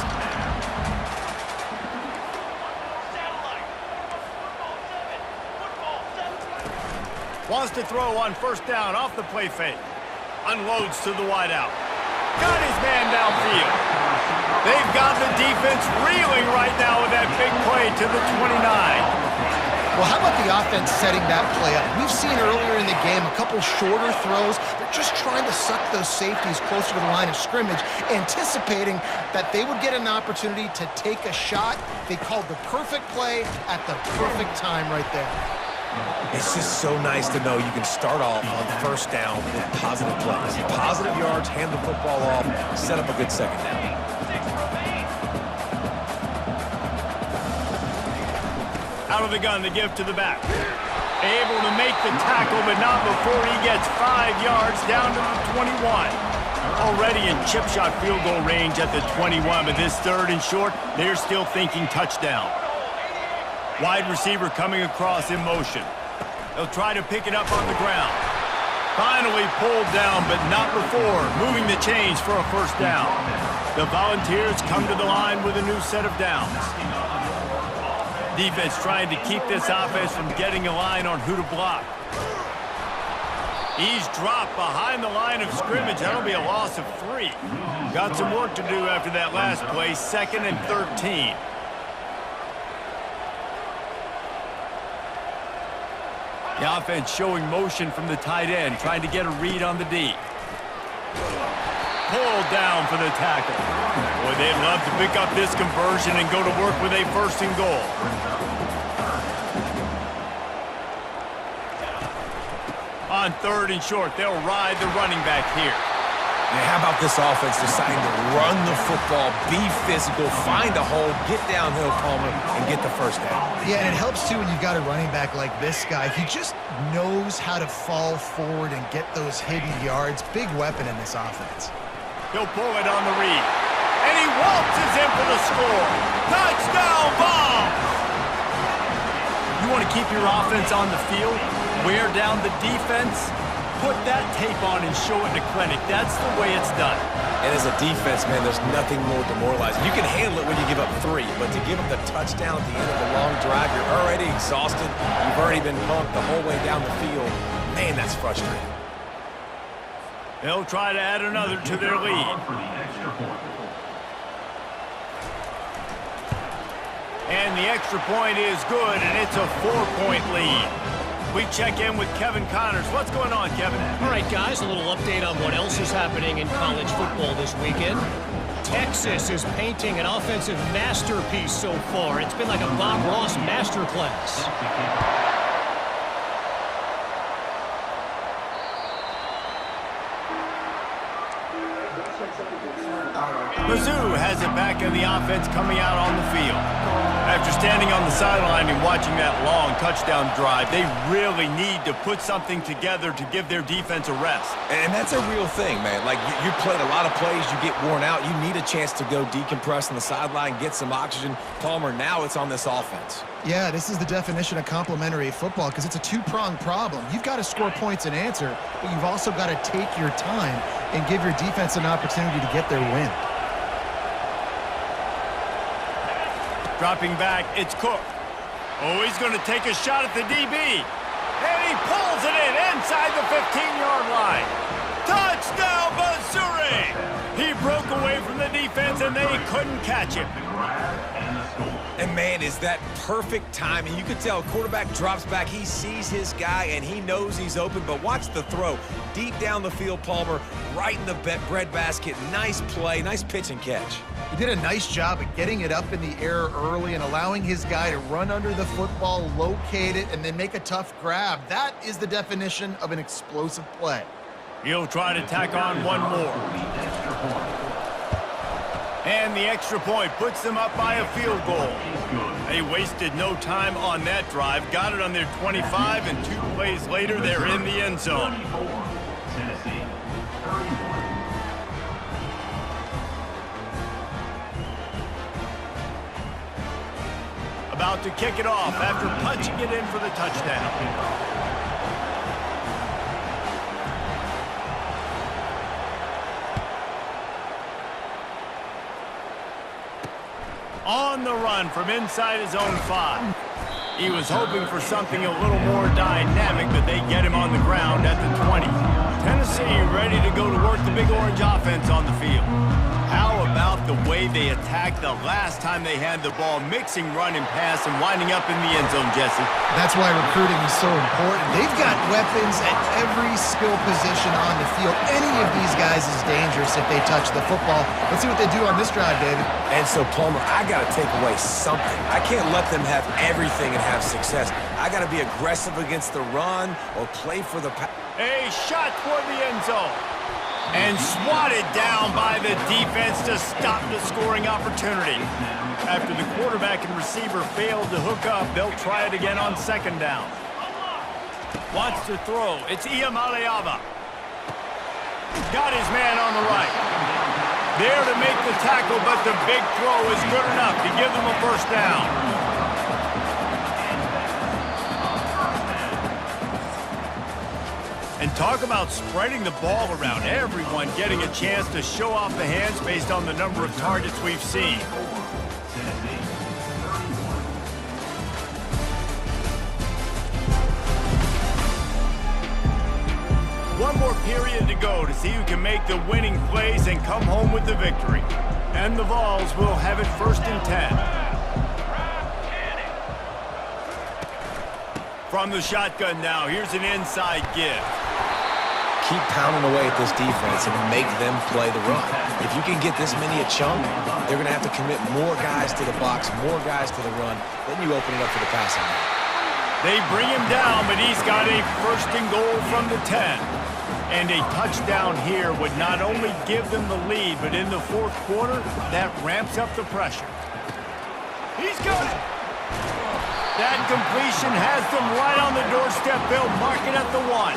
Wants to throw on 1st down off the play fake. Unloads to the wideout. Got his man downfield. They've got the defense reeling right now with that big play to the 29. Well, how about the offense setting that play up? We've seen earlier in the game a couple shorter throws. They're just trying to suck those safeties closer to the line of scrimmage, anticipating that they would get an opportunity to take a shot. They called the perfect play at the perfect time right there. It's just so nice to know you can start off on 1st down with positive plays. Positive yards, hand the football off, set up a good 2nd down. Out of the gun, the give to the back. Able to make the tackle, but not before he gets 5 yards down to the 21. Already in chip shot field goal range at the 21, but this 3rd and short, they're still thinking touchdown. Wide receiver coming across in motion. They'll try to pick it up on the ground. Finally pulled down, but not before moving the chains for a 1st down. The Volunteers come to the line with a new set of downs. Defense trying to keep this offense from getting a line on who to block. He's dropped behind the line of scrimmage. That'll be a loss of 3. Got some work to do after that last play, 2nd and 13. The offense showing motion from the tight end, trying to get a read on the D. Pulled down for the tackle. Boy, they'd love to pick up this conversion and go to work with a 1st and goal. On 3rd and short, they'll ride the running back here. And how about this offense deciding to run the football, be physical, find a hole, get downhill, Palmer, and get the first down? Yeah, and it helps, too, when you've got a running back like this guy. He just knows how to fall forward and get those hidden yards. Big weapon in this offense. He'll pull it on the read. And he waltzes in for the score. Touchdown, Vols! You want to keep your offense on the field? Wear down the defense? Put that tape on and show it in a clinic. That's the way it's done. And as a defense, man, there's nothing more demoralizing. You can handle it when you give up 3, but to give up the touchdown at the end of a long drive, you're already exhausted. You've already been pumped the whole way down the field. Man, that's frustrating. They'll try to add another to their lead. And the extra point is good, and it's a 4-point lead. We check in with Kevin Connors. What's going on, Kevin? All right, guys, a little update on what else is happening in college football this weekend. Texas is painting an offensive masterpiece so far. It's been like a Bob Ross masterclass. Mizzou has it back in the offense coming out on the field. After standing on the sideline and watching that long touchdown drive, they really need to put something together to give their defense a rest. And that's a real thing, man. Like, you played a lot of plays, you get worn out, you need a chance to go decompress on the sideline, get some oxygen. Palmer, now it's on this offense. Yeah, this is the definition of complementary football because it's a two-pronged problem. You've got to score points and answer, but you've also got to take your time and give your defense an opportunity to get their win. Dropping back, it's Cook. Oh, he's going to take a shot at the DB. And he pulls it in inside the 15-yard line. Touchdown, Missouri! He broke away from the defense, and they couldn't catch him. And, man, is that perfect timing. You could tell quarterback drops back. He sees his guy, and he knows he's open. But watch the throw. Deep down the field, Palmer, right in the bread basket. Nice play, nice pitch and catch. He did a nice job at getting it up in the air early and allowing his guy to run under the football, locate it, and then make a tough grab. That is the definition of an explosive play. He'll try to tack on one more. And the extra point puts them up by a field goal. They wasted no time on that drive. Got it on their 25, and 2 plays later, they're in the end zone. About to kick it off after punching it in for the touchdown. On the run from inside his own 5. He was hoping for something a little more dynamic, but they get him on the ground at the 20. Tennessee ready to go to work the Big Orange offense on the field. How about the way they attacked the last time they had the ball, mixing run and pass and winding up in the end zone, Jesse? That's why recruiting is so important. They've got weapons at every skill position on the field. Any of these guys is dangerous if they touch the football. Let's see what they do on this drive, David. And so, Palmer, I got to take away something. I can't let them have everything and have success. I got to be aggressive against the run or play for the pass. A shot toward the end zone. And swatted down by the defense to stop the scoring opportunity. After the quarterback and receiver failed to hook up, they'll try it again on 2nd down. Wants to throw. It's Iamaleava. Got his man on the right. There to make the tackle, but the big throw is good enough to give them a 1st down. And talk about spreading the ball around. Everyone getting a chance to show off the hands based on the number of targets we've seen. One more period to go to see who can make the winning plays and come home with the victory. And the Vols will have it 1st and 10. From the shotgun now, here's an inside give. Keep pounding away at this defense and make them play the run. If you can get this many a chunk, they're going to have to commit more guys to the box, more guys to the run. Then you open it up for the passing game. They bring him down, but he's got a 1st and goal from the 10. And a touchdown here would not only give them the lead, but in the fourth quarter, that ramps up the pressure. He's got it. That completion has them right on the doorstep. They'll mark it at the 1.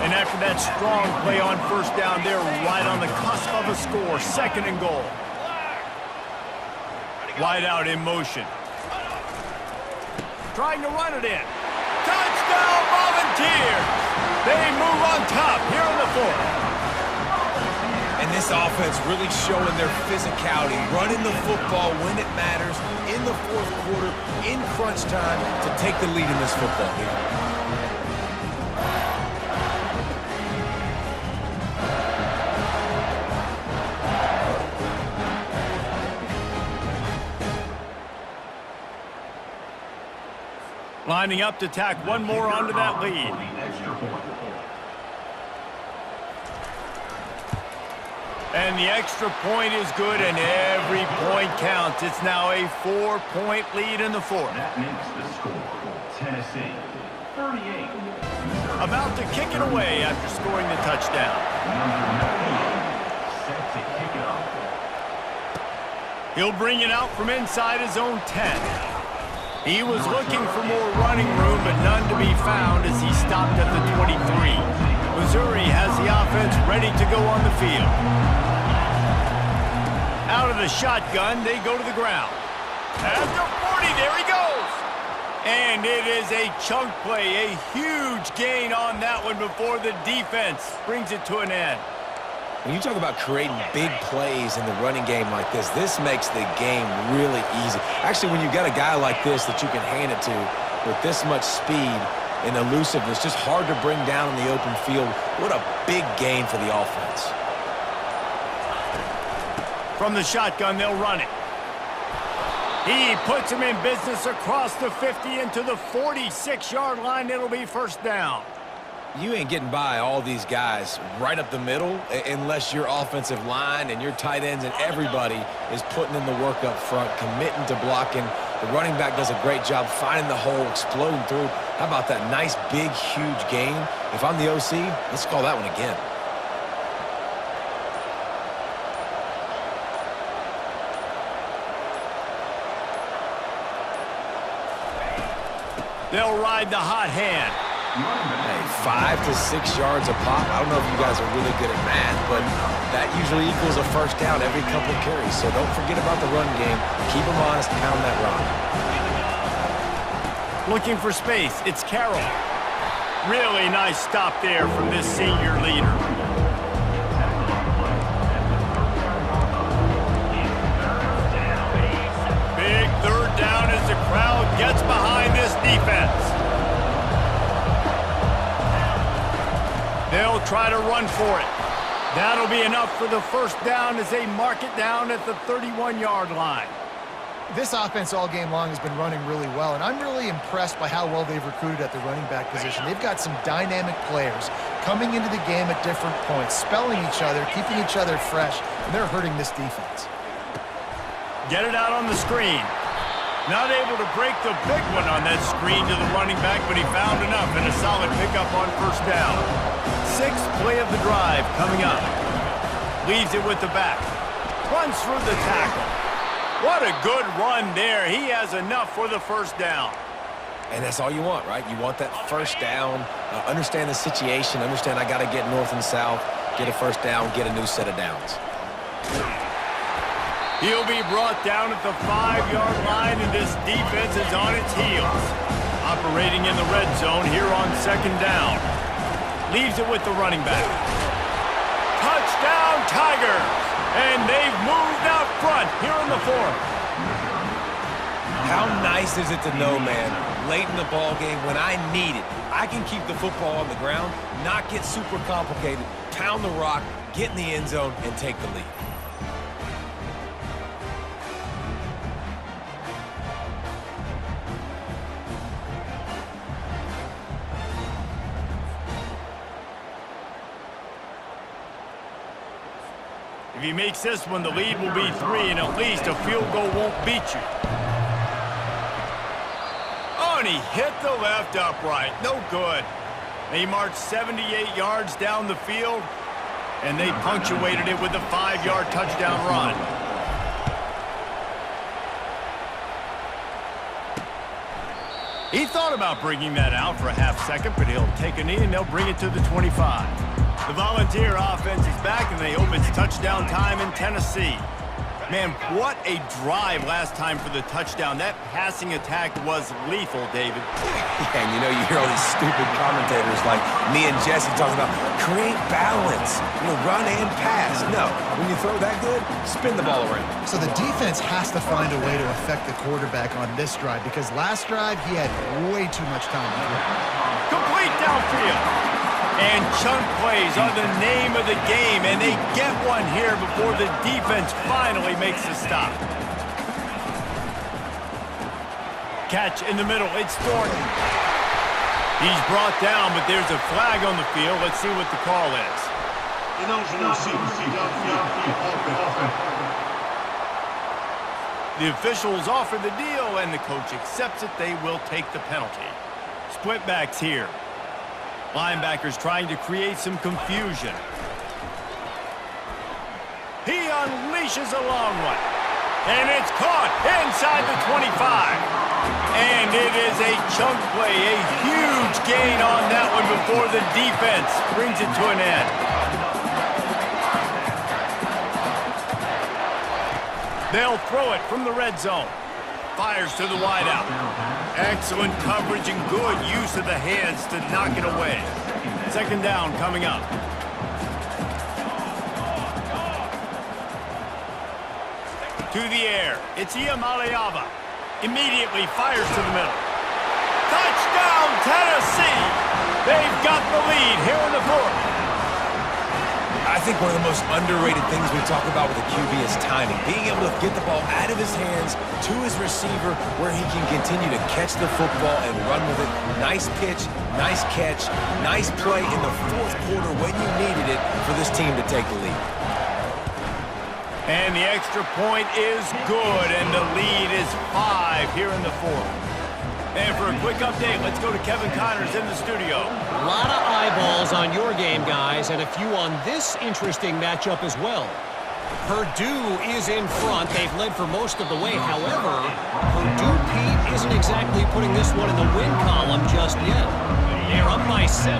And after that strong play on first down, they're right on the cusp of a score. 2nd and goal. Wide out in motion. Trying to run it in. Touchdown, Volunteers! They move on top here in the 4th. And this offense really showing their physicality, running the football when it matters, in the fourth quarter, in crunch time, to take the lead in this football game. Lining up to tack one more onto that lead. And the extra point is good, and every point counts. It's now a 4-point lead in the 4th. That makes the score Tennessee 38. About to kick it away after scoring the touchdown. Number 98 set to kick it off. He'll bring it out from inside his own 10. He was looking for more running room, but none to be found as he stopped at the 23. Missouri has the offense ready to go on the field. Out of the shotgun, they go to the ground. At the 40, there he goes. And it is a chunk play, a huge gain on that one before the defense brings it to an end. When you talk about creating big plays in the running game like this makes the game really easy. Actually, when you've got a guy like this that you can hand it to with this much speed and elusiveness, just hard to bring down in the open field, what a big gain for the offense. From the shotgun, they'll run it. He puts him in business across the 50 into the 46-yard line. It'll be first down. You ain't getting by all these guys right up the middle unless your offensive line and your tight ends and everybody is putting in the work up front, committing to blocking. The running back does a great job finding the hole, exploding through. How about that nice, big, huge gain? If I'm the OC, let's call that one again. They'll ride the hot hand. Hey, 5 to 6 yards a pop. I don't know if you guys are really good at math, but that usually equals a first down every couple of carries. So don't forget about the run game. Keep them honest, pound that rock. Looking for space. It's Carroll. Really nice stop there from this senior leader. Big third down as the crowd gets behind this defense. They'll try to run for it. That'll be enough for the first down as they mark it down at the 31-yard line. This offense all game long has been running really well, and I'm really impressed by how well they've recruited at the running back position. They've got some dynamic players coming into the game at different points, spelling each other, keeping each other fresh, and they're hurting this defense. Get it out on the screen. Not able to break the big one on that screen to the running back, but he found enough and a solid pickup on first down. 6th play of the drive coming up. Leaves it with the back. Runs through the tackle. What a good run there. He has enough for the first down. And that's all you want, right? You want that first down. Understand the situation. Understand I got to get north and south, get a first down, get a new set of downs. He'll be brought down at the 5-yard line, and this defense is on its heels. Operating in the red zone here on second down. Leaves it with the running back. Touchdown, Tigers! And they've moved out front here in the 4th. How nice is it to know, man, late in the ball game when I need it, I can keep the football on the ground, not get super complicated, pound the rock, get in the end zone, and take the lead. If he makes this one, the lead will be 3, and at least a field goal won't beat you. Oh, and he hit the left upright. No good. They marched 78 yards down the field, and they punctuated it with a 5-yard touchdown run. He thought about bringing that out for a half second, but he'll take a knee and they'll bring it to the 25. The Volunteer offense is back, and they hope it's touchdown time in Tennessee. Man, what a drive last time for the touchdown. That passing attack was lethal, David. And you know, you hear all these stupid commentators like me and Jesse talking about create balance, run and pass. No, when you throw that good, spin the ball around. So the defense has to find a way to affect the quarterback on this drive, because last drive he had way too much time. Complete downfield. And chunk plays are the name of the game, and they get one here before the defense finally makes the stop. Catch in the middle, it's Thornton. He's brought down, but there's a flag on the field. Let's see what the call is. The officials offer the deal, and the coach accepts it. They will take the penalty. Split backs here. Linebackers trying to create some confusion. He unleashes a long one. And it's caught inside the 25. And it is a chunk play, a huge gain on that one before the defense brings it to an end. They'll throw it from the red zone. Fires to the wideout. Excellent coverage and good use of the hands to knock it away. Second down coming up. To the air. It's Iamaleava. Immediately fires to the middle. Touchdown, Tennessee! They've got the lead here in the fourth. I think one of the most underrated things we talk about with a QB is timing. Being able to get the ball out of his hands to his receiver where he can continue to catch the football and run with it. Nice pitch, nice catch, nice play in the fourth quarter when you needed it for this team to take the lead. And the extra point is good, and the lead is 5 here in the fourth. And for a quick update, let's go to Kevin Connors in the studio. A lot of eyeballs on your game, guys, and a few on this interesting matchup as well. Purdue is in front. They've led for most of the way. However, Purdue, Pete, isn't exactly putting this one in the win column just yet. They're up by 7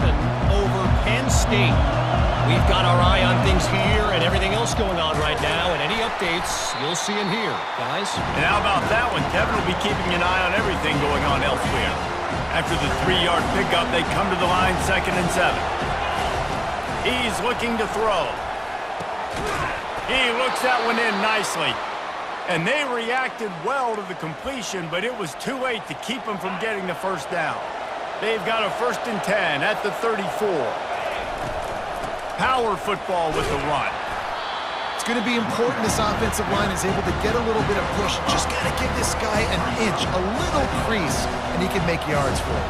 over Penn State. We've got our eye on things here and everything else going on right now, and any updates you'll see in here, guys. And how about that one? Kevin will be keeping an eye on everything going on elsewhere. After the 3-yard pickup, they come to the line, 2nd and 7. He's looking to throw. He looks that one in nicely. And they reacted well to the completion, but it was too late to keep them from getting the first down. They've got a 1st and 10 at the 34. Power football with the run. It's going to be important this offensive line is able to get a little bit of push. Just got to give this guy an inch, a little crease, and he can make yards for it.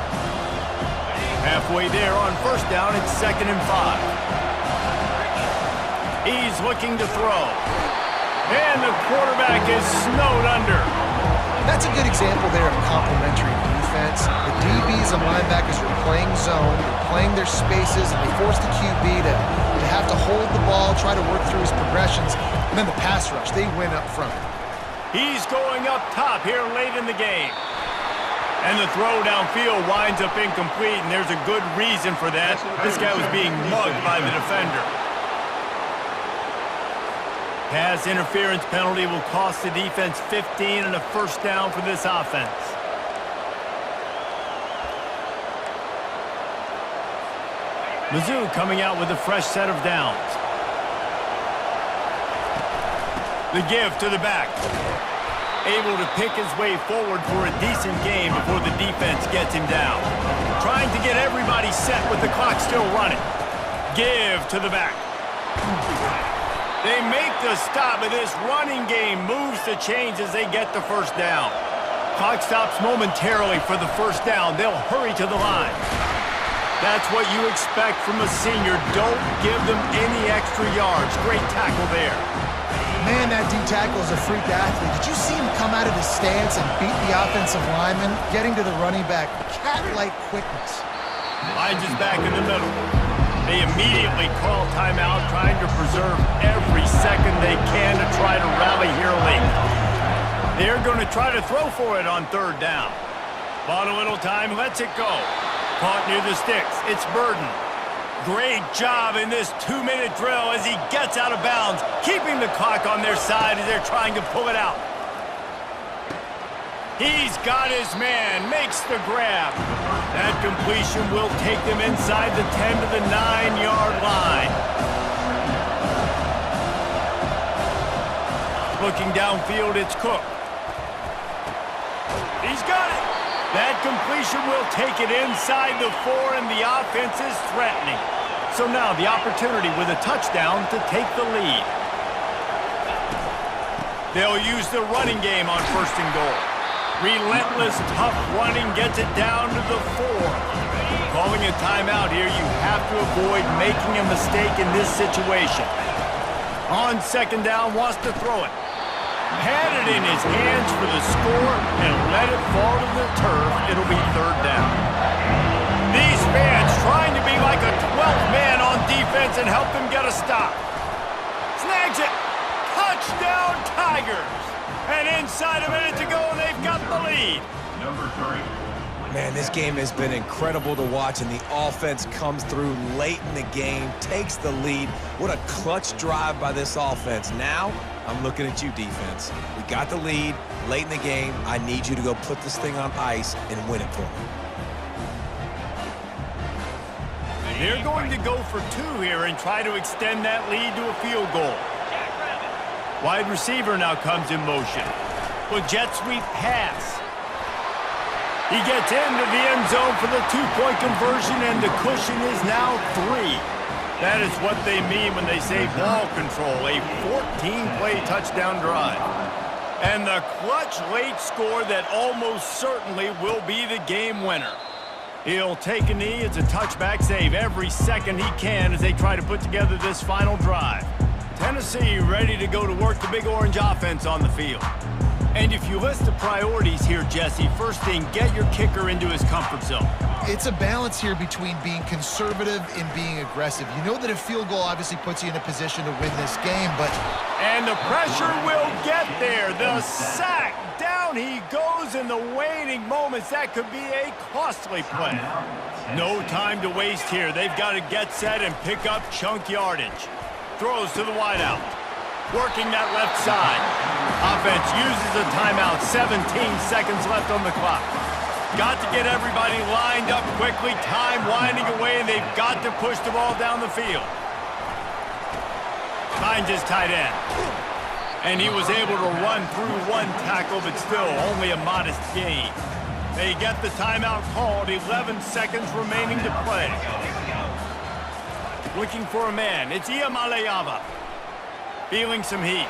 Halfway there on 1st down, it's 2nd and 5. He's looking to throw. And the quarterback is snowed under. That's a good example there of complementary defense. The DBs and linebackers are playing zone, they're playing their spaces, and they force the QB to have to hold the ball, try to work through his progressions, and then the pass rush, they win up front. He's going up top here late in the game. And the throw downfield winds up incomplete, and there's a good reason for that. This guy was being mugged by the defender. Pass interference penalty will cost the defense 15 and a 1st down for this offense. Mizzou coming out with a fresh set of downs. The give to the back. Able to pick his way forward for a decent game before the defense gets him down. Trying to get everybody set with the clock still running. Give to the back. They make the stop, but this running game moves the chains as they get the 1st down. Clock stops momentarily for the 1st down. They'll hurry to the line. That's what you expect from a senior. Don't give them any extra yards. Great tackle there. Man, that D-tackle is a freak athlete. Did you see him come out of his stance and beat the offensive lineman, getting to the running back? Cat-like quickness. Finds his back in the middle. They immediately call timeout, trying to preserve every second they can to try to rally here late. They're going to try to throw for it on third down. Bought a little time, lets it go. Caught near the sticks. It's Burden. Great job in this 2-minute drill as he gets out of bounds, keeping the clock on their side as they're trying to pull it out. He's got his man, makes the grab. That completion will take them inside the 10 to the 9-yard line. Looking downfield, it's Cook. He's got it. That completion will take it inside the 4, and the offense is threatening. So now the opportunity with a touchdown to take the lead. They'll use the running game on 1st and goal. Relentless, tough running gets it down to the 4. Calling a timeout here, you have to avoid making a mistake in this situation. On 2nd down, wants to throw it. Had it in his hands for the score and let it fall to the turf. It'll be 3rd down. These fans trying to be like a 12th man on defense and help them get a stop. Snags it. Touchdown, Tigers. And inside a minute to go, they've got the lead. Number 3. Man, this game has been incredible to watch, and the offense comes through late in the game, takes the lead. What a clutch drive by this offense. Now, I'm looking at you, defense. We got the lead late in the game. I need you to go put this thing on ice and win it for me. They're going to go for 2 here and try to extend that lead to a field goal. Wide receiver now comes in motion. With jet sweep pass. He gets into the end zone for the 2-point conversion, and the cushion is now 3. That is what they mean when they say ball control, a 14-play touchdown drive. And the clutch late score that almost certainly will be the game winner. He'll take a knee. It's a touchback save every second he can as they try to put together this final drive. Tennessee ready to go to work the Big Orange offense on the field. And if you list the priorities here, Jesse, first thing, get your kicker into his comfort zone. It's a balance here between being conservative and being aggressive. You know that a field goal obviously puts you in a position to win this game, but... And the pressure will get there. The sack. Down he goes in the waiting moments. That could be a costly play. No time to waste here. They've got to get set and pick up chunk yardage. Throws to the wideout. Working that left side. Offense uses a timeout. 17 seconds left on the clock. Got to get everybody lined up quickly. Time winding away, and they've got to push the ball down the field. Finds his tight end. And he was able to run through 1 tackle, but still only a modest gain. They get the timeout called. 11 seconds remaining to play. Looking for a man. It's Iamaleava. Feeling some heat.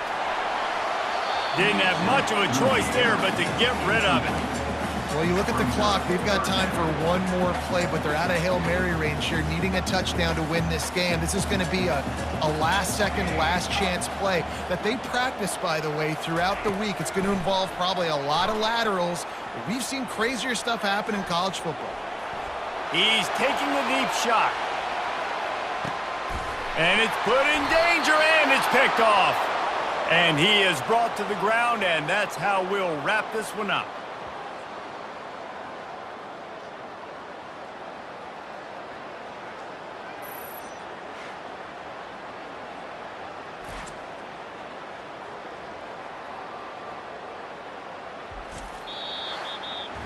Didn't have much of a choice there, but to get rid of it. Well, you look at the clock, they've got time for 1 more play, but they're out of Hail Mary range here, needing a touchdown to win this game. This is going to be a last-second, last-chance play that they practice, by the way, throughout the week. It's going to involve probably a lot of laterals. We've seen crazier stuff happen in college football. He's taking the deep shot. And it's put in danger, and it's picked off. And he is brought to the ground, and that's how we'll wrap this one up.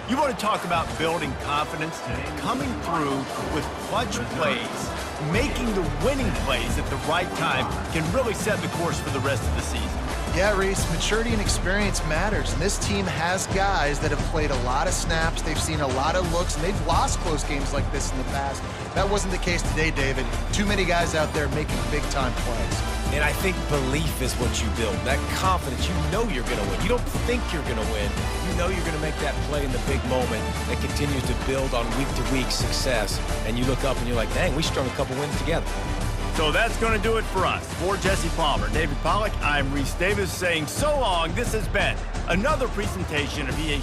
You want to talk about building confidence? Coming through with clutch plays, making the winning plays at the right time can really set the course for the rest of the season. Yeah, Reese, maturity and experience matters, and this team has guys that have played a lot of snaps, they've seen a lot of looks, and they've lost close games like this in the past. That wasn't the case today, David. Too many guys out there making big-time plays. And I think belief is what you build. That confidence, you know you're going to win. You don't think you're going to win. You know you're going to make that play in the big moment that continues to build on week-to-week success. And you look up and you're like, dang, we strung a couple wins together. So that's going to do it for us. For Jesse Palmer, David Pollack, I'm Reese Davis saying so long. This has been another presentation of EA